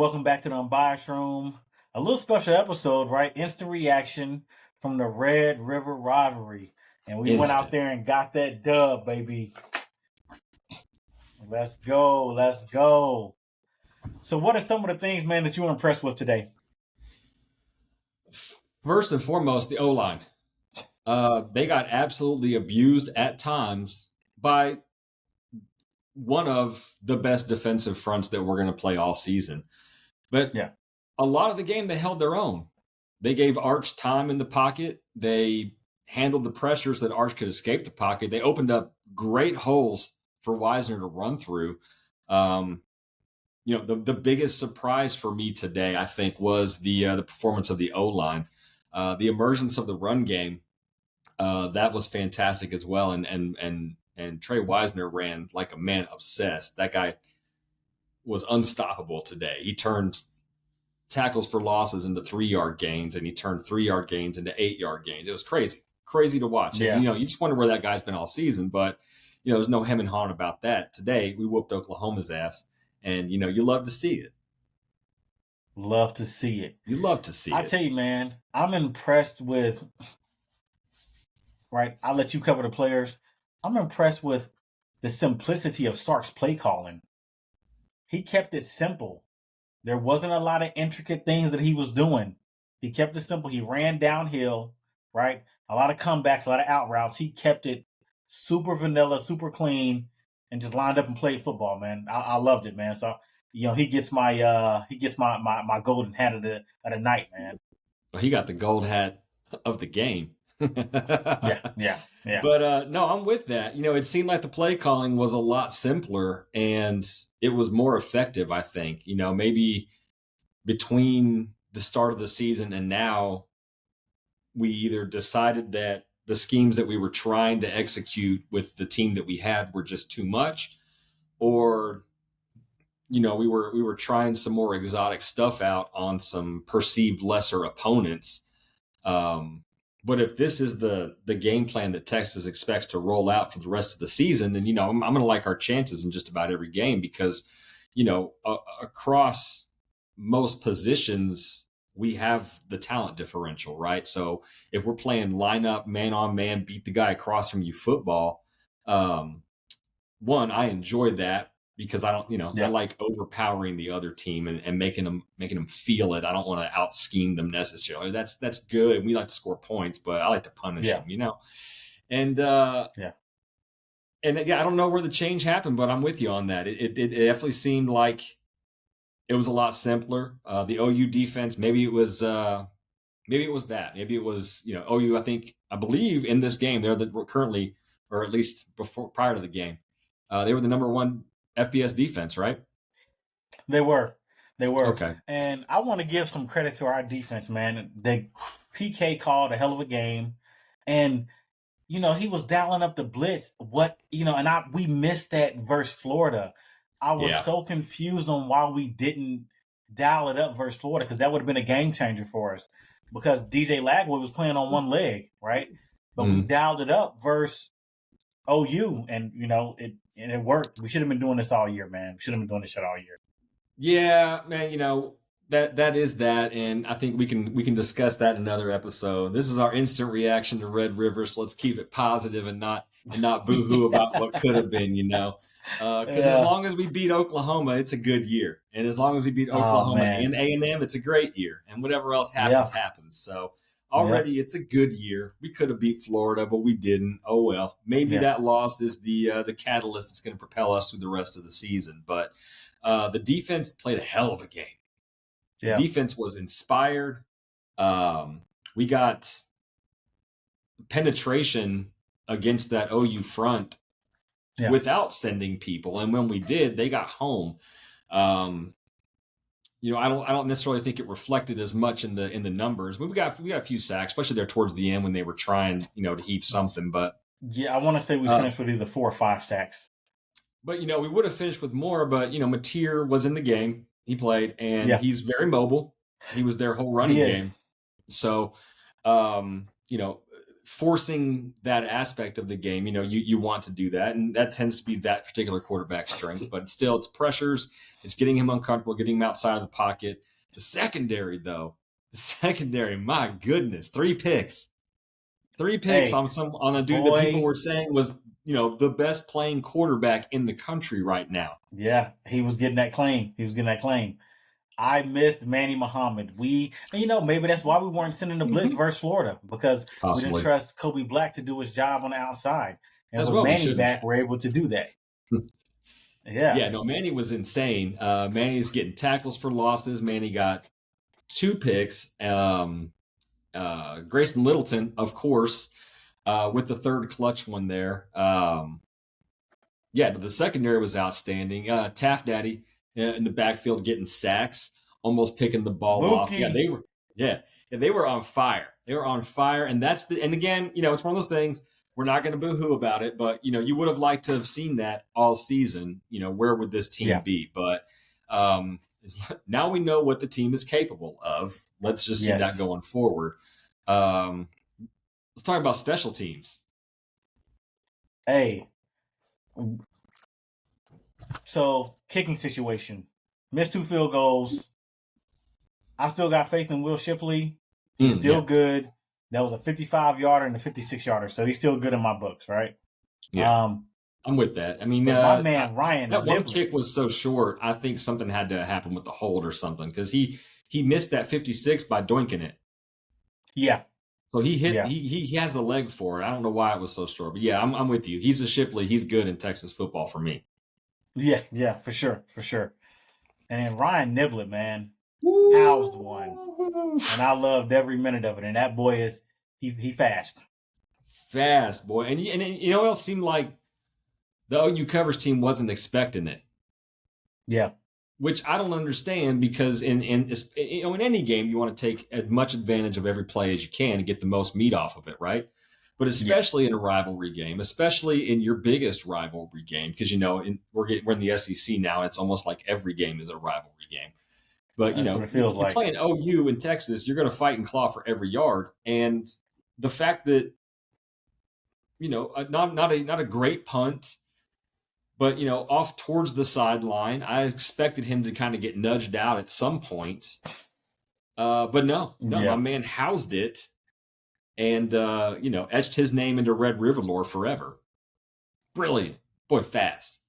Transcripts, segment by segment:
welcome back to the Unbiased Room. A little special episode, right? Instant reaction from the Red River rivalry. And we went out there and got that dub, baby. Let's go. Let's go. So what are some of the things, man, that you were impressed with today? First and foremost, the O-line. They got absolutely abused at times by one of the best defensive fronts that we're going to play all season. But a lot of the game, they held their own. They gave Arch time in the pocket. They handled the pressures that Arch could escape the pocket. They opened up great holes for Wisner to run through. The biggest surprise for me today, I think, was the performance of the O-line. The emergence of the run game, that was fantastic as well. And Trey Wisner ran like a man obsessed. That guy was unstoppable today. He turned tackles for losses into 3-yard gains, and he turned 3-yard gains into 8-yard gains. It was crazy to watch. Yeah. And, you just wonder where that guy's been all season, but there's no hem and hawing about that. Today, we whooped Oklahoma's ass, and you love to see it. Love to see it. You love to see it. I tell you, man, I'm impressed with. Right, I'll let you cover the players. I'm impressed with the simplicity of Sark's play calling. He kept it simple. There wasn't a lot of intricate things that he was doing. He kept it simple. He ran downhill, right? A lot of comebacks, a lot of out routes. He kept it super vanilla, super clean, and just lined up and played football, man. I loved it, man. So, he gets my golden hat of the night, man. Well, he got the gold hat of the game. Yeah. But no, I'm with that. It seemed like the play calling was a lot simpler and it was more effective, I think. Maybe between the start of the season and now, we either decided that the schemes that we were trying to execute with the team that we had were just too much, or we were trying some more exotic stuff out on some perceived lesser opponents. But if this is the game plan that Texas expects to roll out for the rest of the season, then, I'm going to like our chances in just about every game because, across most positions, we have the talent differential, right? So if we're playing lineup, man on man, beat the guy across from you football, one, I enjoy that because I don't, I like overpowering the other team and making them feel it. I don't want to out scheme them necessarily. That's good. We like to score points, but I like to punish them, And I don't know where the change happened, but I'm with you on that. It definitely seemed like it was a lot simpler. The OU defense, maybe it was that. Maybe it was, OU. I believe in this game they're currently, or at least prior to the game, they were the number one FBS defense, right? They were. Okay. And I want to give some credit to our defense, man. PK called a hell of a game. And, he was dialing up the blitz. We missed that versus Florida. I was so confused on why we didn't dial it up versus Florida, because that would have been a game changer for us. Because DJ Lagway was playing on one leg, right? But we dialed it up versus OU, and it worked. We should have been doing this all year, man. We should have been doing this shit all year. Yeah, man. That is that, and I think we can discuss that in another episode. This is our instant reaction to Red River, so let's keep it positive and not boo-hoo about what could have been. Because as long as we beat Oklahoma, it's a good year, and as long as we beat Oklahoma and A&M, it's a great year, and whatever else happens happens. So. Already, it's a good year. We could have beat Florida, but we didn't. Oh, well. Maybe that loss is the catalyst that's going to propel us through the rest of the season. But the defense played a hell of a game. Yeah. The defense was inspired. We got penetration against that OU front without sending people. And when we did, they got home. I don't necessarily think it reflected as much in the numbers. We got a few sacks, especially there towards the end when they were trying, to heave something. But I want to say we finished with either 4 or 5 sacks. But we would have finished with more. But Mateer was in the game. He played, and he's very mobile. He was their whole running game. So, forcing that aspect of the game. You want to do that, and that tends to be that particular quarterback's strength. But still, it's pressures. It's getting him uncomfortable, getting him outside of the pocket. The secondary, though, my goodness, 3 picks. 3 picks Hey, on a dude that people boy, were saying was, the best playing quarterback in the country right now. yeah, he was getting that claim. I missed Manny Muhammad. Maybe that's why we weren't sending the blitz versus Florida, because we didn't Possibly. trust Kobe Black to do his job on the outside. And As with well, we Manny shouldn't. back, we're able to do that. Yeah. Yeah, no, Manny was insane. Manny's getting tackles for losses. Manny got 2 picks. Grayson Littleton, of course, with the 3rd clutch one there. The secondary was outstanding. Taft Daddy in the backfield getting sacks, almost picking the ball off. Yeah, they were. They were on fire. They were on fire, and and again, it's one of those things. We're not going to boo-hoo about it, but you would have liked to have seen that all season. Where would this team be? But now we know what the team is capable of. Let's just see that going forward. Let's talk about special teams. Hey, so kicking situation, missed 2 field goals. I still got faith in Will Shipley. He's still good. That was a 55-yarder and a 56-yarder, so he's still good in my books, right? Yeah, I'm with that. I mean, my man Ryan, that one kick was so short. I think something had to happen with the hold or something, because he missed that 56 by doinking it. Yeah. So he hit. Yeah. He has the leg for it. I don't know why it was so short, but yeah, I'm with you. He's a Shipley. He's good in Texas football for me. Yeah, for sure. And then Ryan Niblett, man, housed one, and I loved every minute of it. And that boy is he fast boy. And it else seemed like the OU coverage team wasn't expecting it. Yeah. Which I don't understand, because in any game you want to take as much advantage of every play as you can and get the most meat off of it, right? But especially in a rivalry game, especially in your biggest rivalry game, because we're in the SEC now. It's almost like every game is a rivalry game. But that's what it feels you're like. Playing OU in Texas, you're going to fight and claw for every yard, and the fact that not a great punt, but off towards the sideline, I expected him to kind of get nudged out at some point. But no, my man housed it, and etched his name into Red River lore forever. Brilliant. Boy, fast.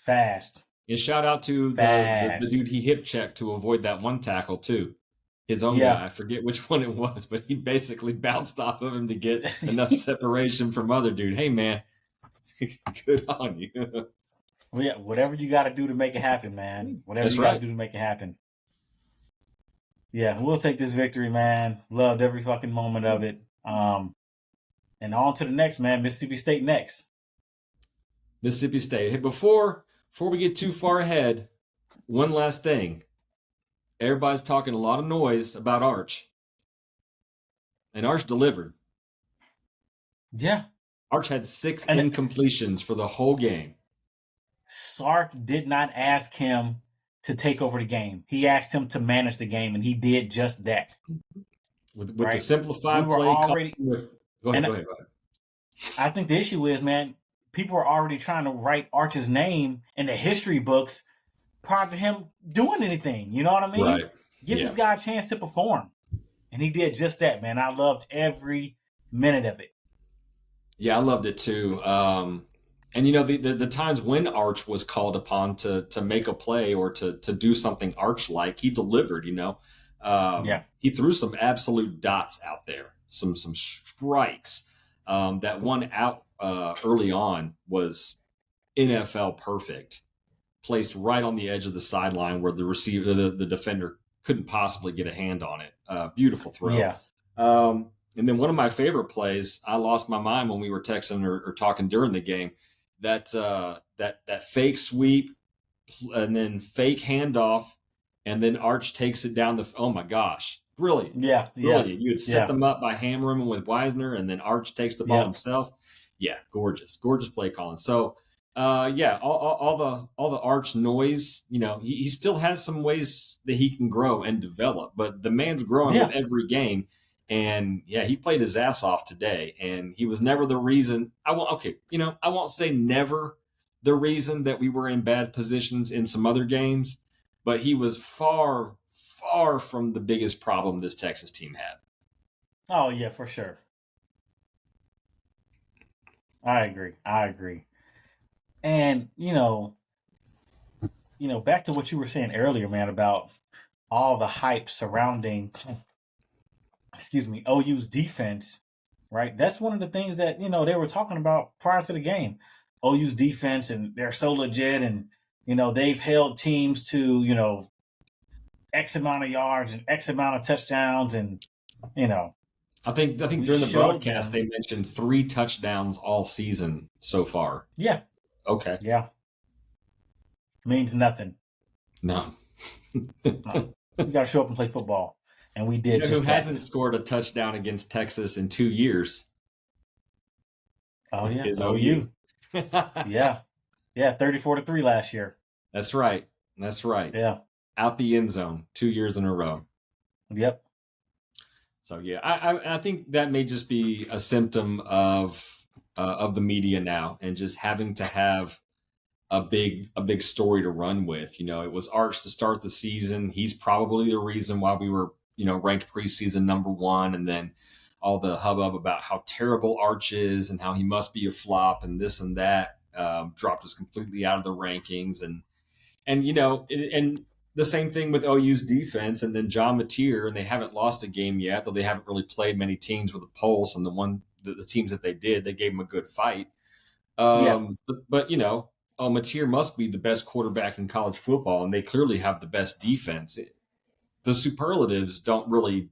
And shout out to the dude he hip checked to avoid that one tackle too. His own guy. I forget which one it was, but he basically bounced off of him to get enough separation from other dude. Hey man, good on you. Well, yeah, whatever you got to do to make it happen, man. Whatever you got to do to make it happen. Yeah, we'll take this victory, man. Loved every fucking moment of it. And on to the next, man. Mississippi State next. Mississippi State. Hey, before we get too far ahead, one last thing. Everybody's talking a lot of noise about Arch. And Arch delivered. Yeah. Arch had 6 incompletions for the whole game. Sark did not ask him to take over the game. He asked him to manage the game, and he did just that. With the simplified play. Go ahead. I think the issue is, man, people are already trying to write Arch's name in the history books prior to him doing anything. You know what I mean? Right. Give this guy a chance to perform. And he did just that, man. I loved every minute of it. Yeah, I loved it too. And the times when Arch was called upon to make a play or to do something Arch-like, he delivered. He threw some absolute dots out there, some strikes. That one out early on was NFL perfect, placed right on the edge of the sideline where the receiver, the defender, couldn't possibly get a hand on it. Beautiful throw. Yeah. And then one of my favorite plays, I lost my mind when we were texting or talking during the game. That fake sweep, and then fake handoff, and then Arch takes it down oh my gosh, brilliant! Yeah, brilliant. You had set them up by hammering them with Wisner, and then Arch takes the ball himself. Yeah, gorgeous play calling. So, all the Arch noise. He still has some ways that he can grow and develop, but the man's growing with every game. And yeah, he played his ass off today, and he was never the reason. I won't say never the reason that we were in bad positions in some other games, but he was far, far from the biggest problem this Texas team had. Oh yeah, for sure. I agree. And back to what you were saying earlier, man, about all the hype surrounding, excuse me, OU's defense, right? That's one of the things that they were talking about prior to the game. OU's defense, and they're so legit, and they've held teams to X amount of yards and X amount of touchdowns, and I think during the broadcast they mentioned 3 touchdowns all season so far. Yeah. Okay. Yeah. Means nothing. No. No. You got to show up and play football, and we did. Who hasn't scored a touchdown against Texas in 2 years? Oh yeah, is OU. Yeah, 34-3 last year. That's right. Yeah, out the end zone 2 years in a row. Yep. So yeah, I think that may just be a symptom of the media now, and just having to have a big story to run with. It was Arch to start the season. He's probably the reason why we were ranked preseason number 1, and then all the hubbub about how terrible Arch is and how he must be a flop and this and that dropped us completely out of the rankings, and the same thing with OU's defense, and then John Mateer, and they haven't lost a game yet, though they haven't really played many teams with a pulse, and the teams that they did, they gave them a good fight. But Mateer must be the best quarterback in college football, and they clearly have the best defense. The superlatives don't really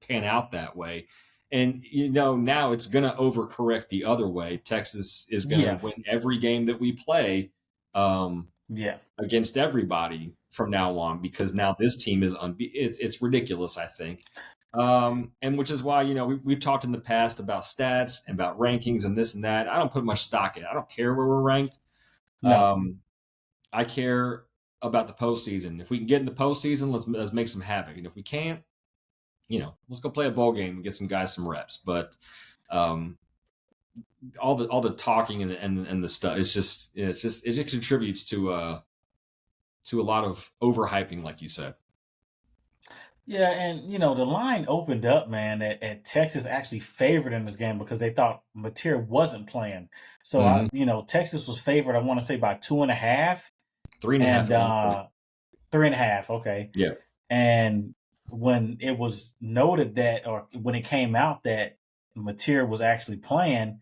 pan out that way. And, now it's going to overcorrect the other way. Texas is going to win every game that we play against everybody from now on, because now this team is it's ridiculous, I think. And which is why, we've talked in the past about stats and about rankings and this and that. I don't put much stock in it. I don't care where we're ranked. No. I care about the postseason. If we can get in the postseason, let's make some havoc. And if we can't, let's go play a bowl game and get some guys some reps. But all the talking and the stuff, it just contributes to a lot of overhyping, like you said. Yeah, and the line opened up, man, at Texas actually favored in this game because they thought Mateer wasn't playing. So Texas was favored, I want to say, by 2.5. 3.5. 3.5, okay. Yeah. And when it was noted that, or when it came out that Mateer was actually playing,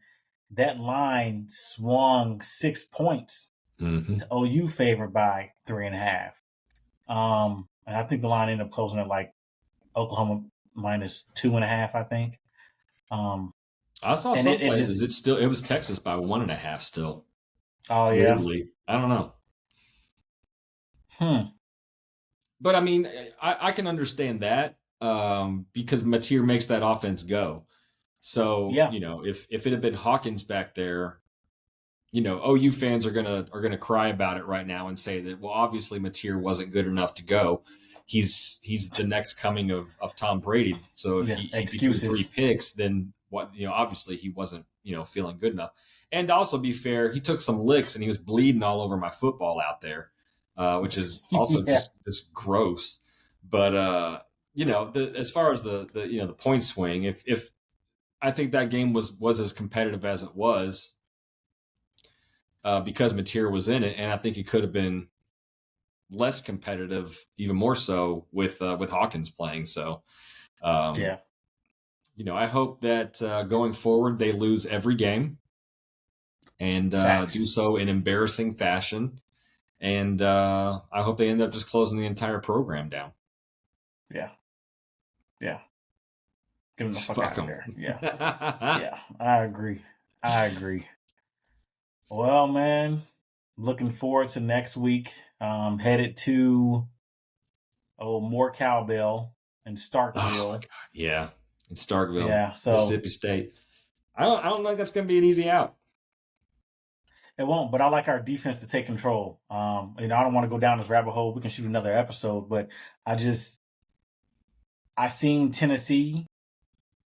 that line swung 6 points to OU favored by 3.5. And I think the line ended up closing at like Oklahoma minus 2.5, I think. I saw some places it was Texas by 1.5 still. Oh yeah. Weirdly. I don't know. But I mean, I can understand that because Mateer makes that offense go. So if it had been Hawkins back there, OU fans are gonna cry about it right now and say that, well, obviously Mateer wasn't good enough to go. He's the next coming of Tom Brady. So if he threw 3 picks, then what? Obviously he wasn't feeling good enough. And to also be fair, he took some licks and he was bleeding all over my football out there. Which is also just gross. But as far as the point swing, if I think that game was as competitive as it was because Mateer was in it, and I think it could have been less competitive, even more so with Hawkins playing. So I hope that going forward they lose every game and do so in embarrassing fashion. And I hope they end up just closing the entire program down. Yeah. Get them the fuck out of there. Yeah. I agree. Well, man, looking forward to next week. Headed to more cowbell in Starkville. Oh, God. Yeah, in Starkville. Yeah, so Mississippi State. I don't think that's going to be an easy out. It won't, but I like our defense to take control. I don't want to go down this rabbit hole. We can shoot another episode, but I seen Tennessee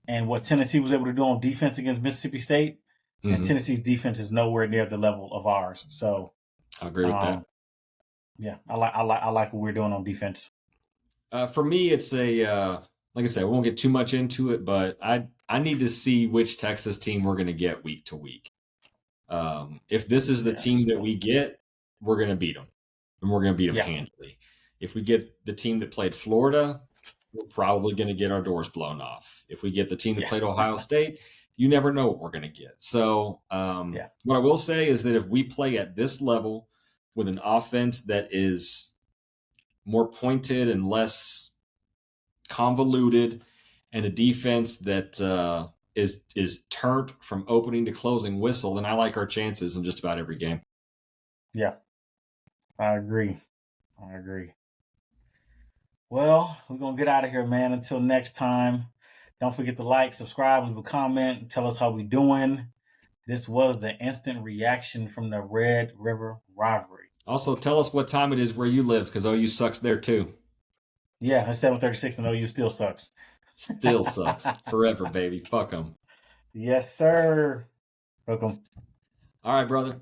and what Tennessee was able to do on defense against Mississippi State. And Tennessee's defense is nowhere near the level of ours. So I agree with that. Yeah, I like what we're doing on defense. For me, it's like I said, we won't get too much into it, but I need to see which Texas team we're going to get week to week. If this is the team that we get, we're going to beat them, and we're going to beat them handily. If we get the team that played Florida, we're probably going to get our doors blown off. If we get the team that played Ohio State, you never know what we're going to get. So what I will say is that if we play at this level with an offense that is more pointed and less convoluted, and a defense that is turned from opening to closing whistle, then I like our chances in just about every game. Yeah, I agree. Well, we're going to get out of here, man. Until next time, don't forget to like, subscribe, leave a comment, and tell us how we doing. This was the instant reaction from the Red River rivalry. Also, tell us what time it is where you live, because OU sucks there too. Yeah, it's 7:36 and OU still sucks. Still sucks. Forever, baby. Fuck them. Yes, sir. Welcome. All right, brother.